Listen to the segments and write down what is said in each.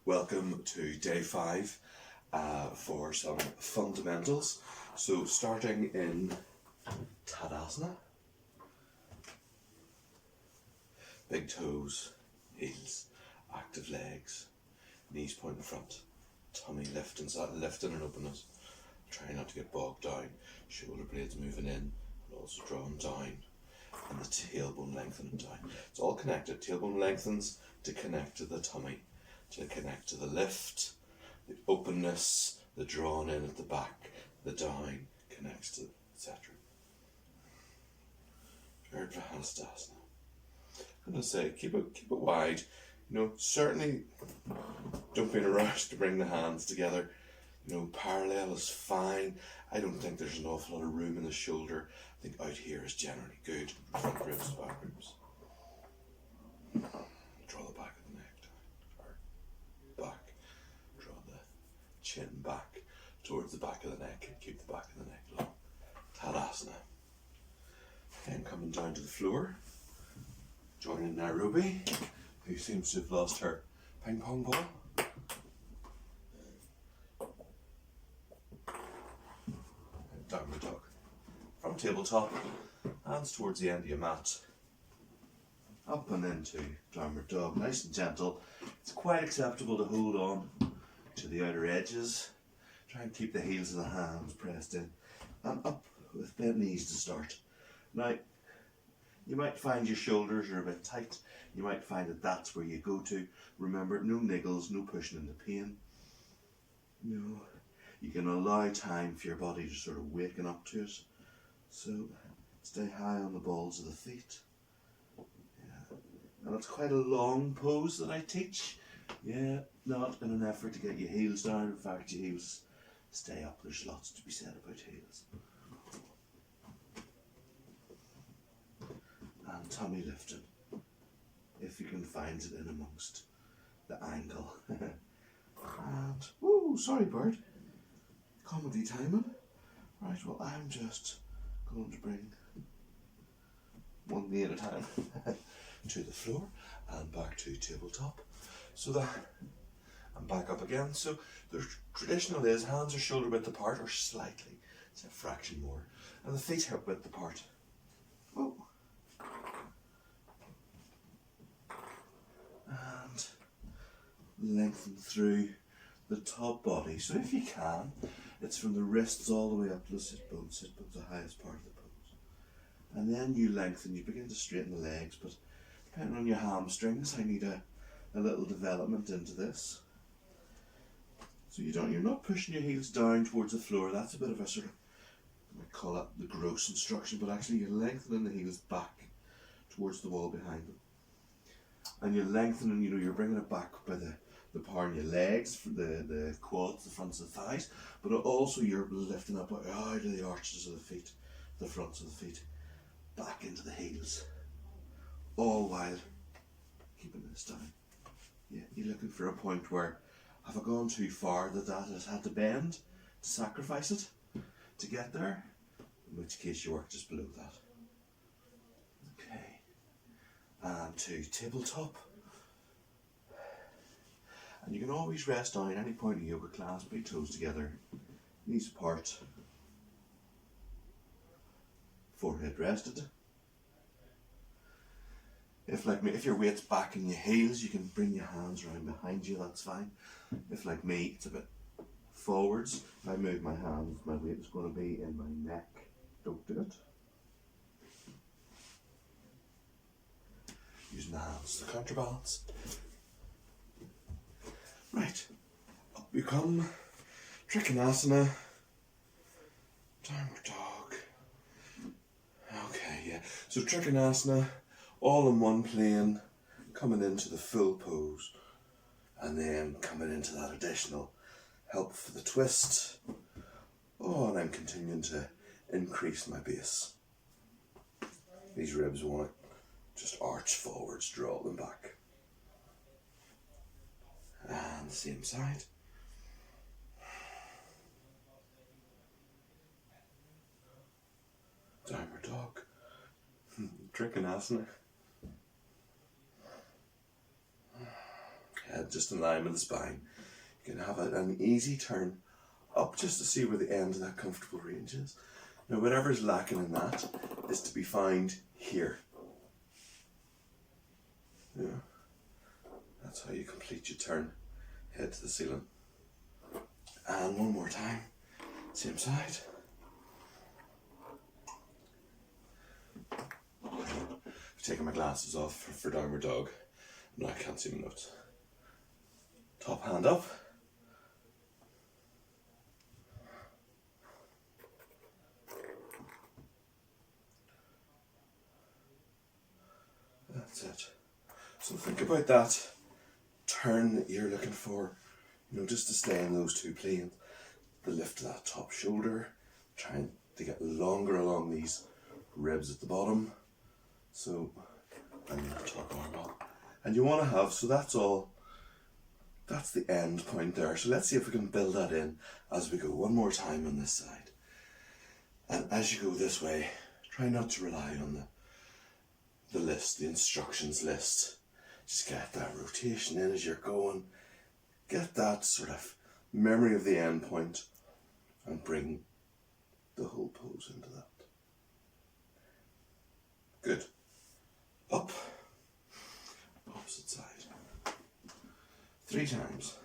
Welcome to day 5 for some fundamentals. So starting in Tadasana, big toes, heels, active legs, knees point in front, tummy lifting and openness. Try not to get bogged down, shoulder blades moving in and also drawn down, and the tailbone lengthening down. It's all connected. Tailbone lengthens to connect to the tummy, to connect to the lift, the openness, the drawn in at the back, the down connects to, etc. Urdhva Hastasana. I'm going to say keep it wide. Certainly don't be in a rush to bring the hands together. Parallel is fine. I don't think there's an awful lot of room in the shoulder. I think out here is generally good. Front ribs, back ribs. Draw the back of the neck down, or back. Draw the chin back towards the back of the neck. Keep the back of the neck long. Tadasana. Then coming down to the floor. Joining Nairobi, who seems to have lost her ping pong ball. Downward dog. From tabletop, hands towards the end of your mat. Up and into downward dog, nice and gentle. It's quite acceptable to hold on to the outer edges. Try and keep the heels of the hands pressed in. And up with bent knees to start. Now, you might find your shoulders are a bit tight. You might find that that's where you go to. Remember, no niggles, no pushing into pain. You can allow time for your body to sort of waken up to it. So stay high on the balls of the feet. Yeah. And it's quite a long pose that I teach. Yeah, not in an effort to get your heels down. In fact, your heels stay up. There's lots to be said about heels. And tummy lifting, if you can find it in amongst the angle. And, whoo, sorry bird. Comedy timing. Right, well, I'm just going to bring one knee at a time to the floor and back to tabletop. So that, and back up again. So the traditional is hands are shoulder width apart or slightly, it's a fraction more. And the feet hip width apart. Whoa. And lengthen through the top body. So if you can, it's from the wrists all the way up to the sit bones. Sit bones, the highest part of the pose. And then you lengthen, you begin to straighten the legs, but depending on your hamstrings, I need a little development into this. So you're not pushing your heels down towards the floor. That's a bit of a sort of, I might call that the gross instruction, but actually you're lengthening the heels back towards the wall behind them. And you're lengthening, you're bringing it back by the power in your legs, for the quads, the fronts of the thighs, but also you're lifting up out of the arches of the feet, the fronts of the feet, back into the heels, all while keeping this down. Yeah, you're looking for a point where, have I gone too far that has had to bend to sacrifice it to get there? In which case you work just below that. Okay, and to tabletop. And you can always rest down at any point in yoga class, big toes together, knees apart, forehead rested. If like me, if your weight's back in your heels, you can bring your hands around behind you, that's fine. If like me, it's a bit forwards, if I move my hands, my weight is going to be in my neck. Don't do it. Using the hands to counterbalance. Right, up you come, Trikonasana, downward dog. Okay, yeah, so Trikonasana, all in one plane, coming into the full pose, and then coming into that additional help for the twist. Oh, and I'm continuing to increase my base. These ribs want to just arch forwards, draw them back. And the same side. Downward dog. Trikonasana. head just in line with the spine. You can have an easy turn up just to see where the end of that comfortable range is. Now whatever's lacking in that is to be found here. Yeah. That's how you complete your turn. Head to the ceiling. And one more time. Same side. I've taken my glasses off for downward dog. Now I can't see my notes. Top hand up. That's it. So think about that turn that you're looking for, you know, just to stay in those two planes. The lift of that top shoulder, trying to get longer along these ribs at the bottom. So, and the top arm up. And you want to have, so that's all, that's the end point there. So let's see if we can build that in as we go one more time on this side. And as you go this way, try not to rely on the list, the instructions list. Just get that rotation in as you're going. Get that sort of memory of the end point and bring the whole pose into that. Good. Up. Opposite side. 3 times.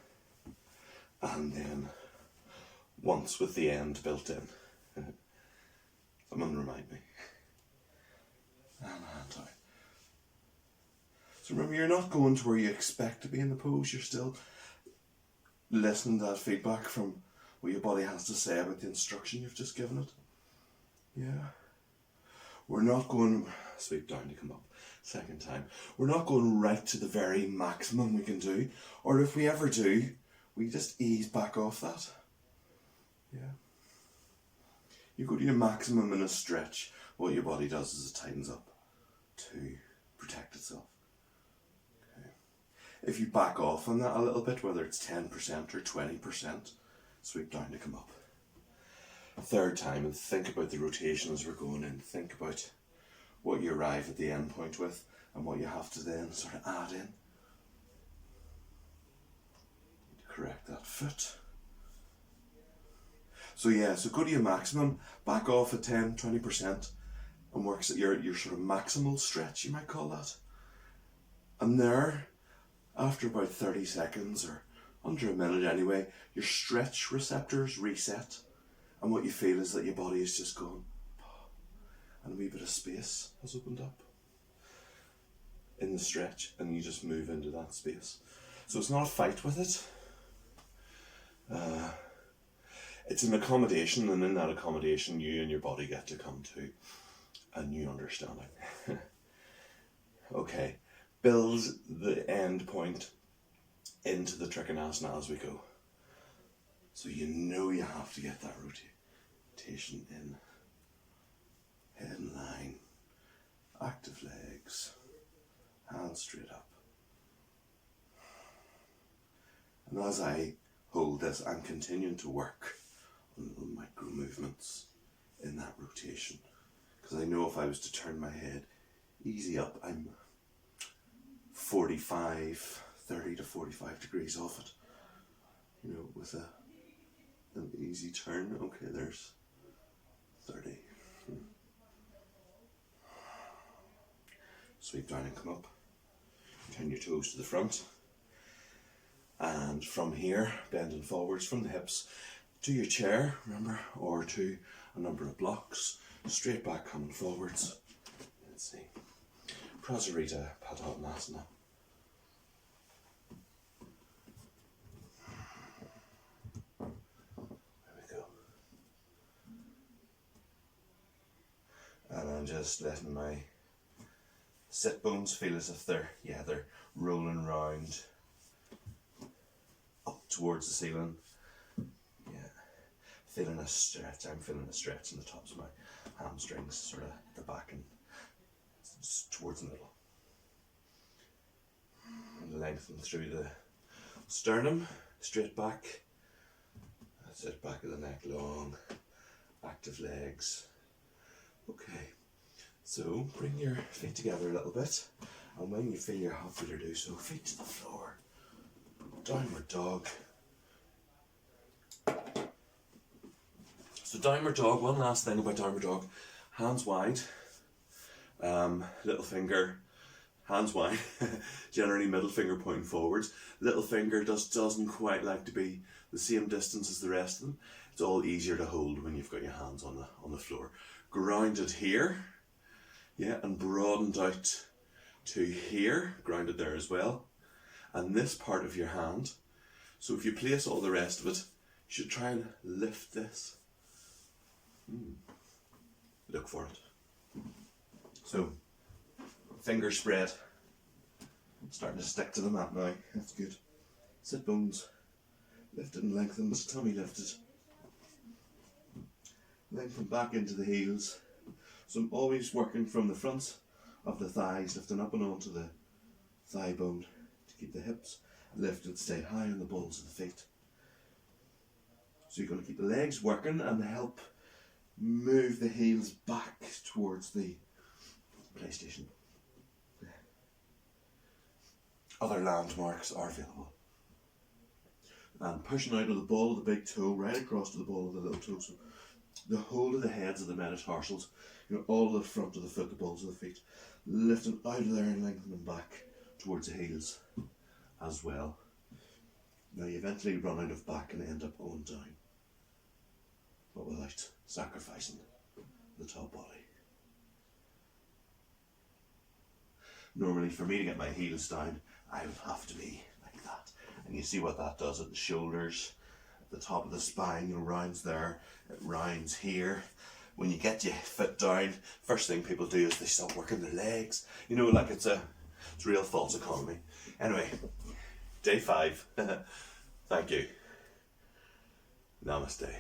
And then once with the end built in. Someone remind me. And hand out. So remember, you're not going to where you expect to be in the pose. You're still listening to that feedback from what your body has to say about the instruction you've just given it. Yeah. We're not going, sweep down to come up, second time. We're not going right to the very maximum we can do. Or if we ever do, we just ease back off that. Yeah. You go to your maximum in a stretch. What your body does is it tightens up to protect itself. Okay. If you back off on that a little bit, whether it's 10% or 20%, sweep down to come up. Third time, and think about the rotation as we're going in. Think about what you arrive at the end point with and what you have to then sort of add in. Correct that foot. So yeah, so go to your maximum, back off at 10, 20% and works at your sort of maximal stretch, you might call that. And there, after about 30 seconds or under a minute anyway, your stretch receptors reset. And what you feel is that your body is just gone. And a wee bit of space has opened up in the stretch, and you just move into that space. So it's not a fight with it. It's an accommodation, and in that accommodation you and your body get to come to a new understanding. Okay, build the end point into the Trikonasana as we go. So you know you have to get that rotation in. Head in line, active legs, hands straight up. And as I hold this, I'm continuing to work on little micro movements in that rotation. Because I know if I was to turn my head easy up, I'm 30 to 45 degrees off it. You know, with an easy turn. Okay, there's 30. Sweep down and come up. Turn your toes to the front. And from here, bending forwards from the hips to your chair, remember, or to a number of blocks. Straight back, coming forwards. Let's see. Prasarita Padottanasana. And I'm just letting my sit bones feel as if they're rolling round up towards the ceiling. Yeah, feeling a stretch. I'm feeling a stretch in the tops of my hamstrings, sort of at the back and towards the middle. And lengthen through the sternum, straight back. That's it, back of the neck long, active legs. Okay, so bring your feet together a little bit, and when you feel you're happy to do so, feet to the floor. Downward dog. So downward dog, one last thing about downward dog. Hands wide, little finger, hands wide, generally middle finger pointing forwards. Little finger doesn't quite like to be the same distance as the rest of them. It's all easier to hold when you've got your hands on the floor. Grounded here, yeah, and broadened out to here, grounded there as well. And this part of your hand, so if you place all the rest of it, you should try and lift this. Look for it. So, fingers spread. Starting to stick to the mat now. That's good. Sit bones. Lifted and lengthened. Tummy lifted. Lengthen back into the heels. So I'm always working from the front of the thighs, lifting up and onto the thigh bone to keep the hips lifted, stay high on the balls of the feet. So you're going to keep the legs working and help move the heels back towards the PlayStation. Other landmarks are available. And pushing out of the ball of the big toe right across to the ball of the little toe. So the whole of the heads of the metatarsals, all of the front of the foot, the balls of the feet, lifting out of there and lengthening back towards the heels as well. Now you eventually run out of back and end up going down, but without sacrificing the top body. Normally for me to get my heels down, I would have to be like that. And you see what that does at the shoulders, at the top of the spine, rounds there, it rounds here. When you get your foot down, first thing people do is they start working their legs. Like it's real false economy. Anyway, day 5. Thank you. Namaste.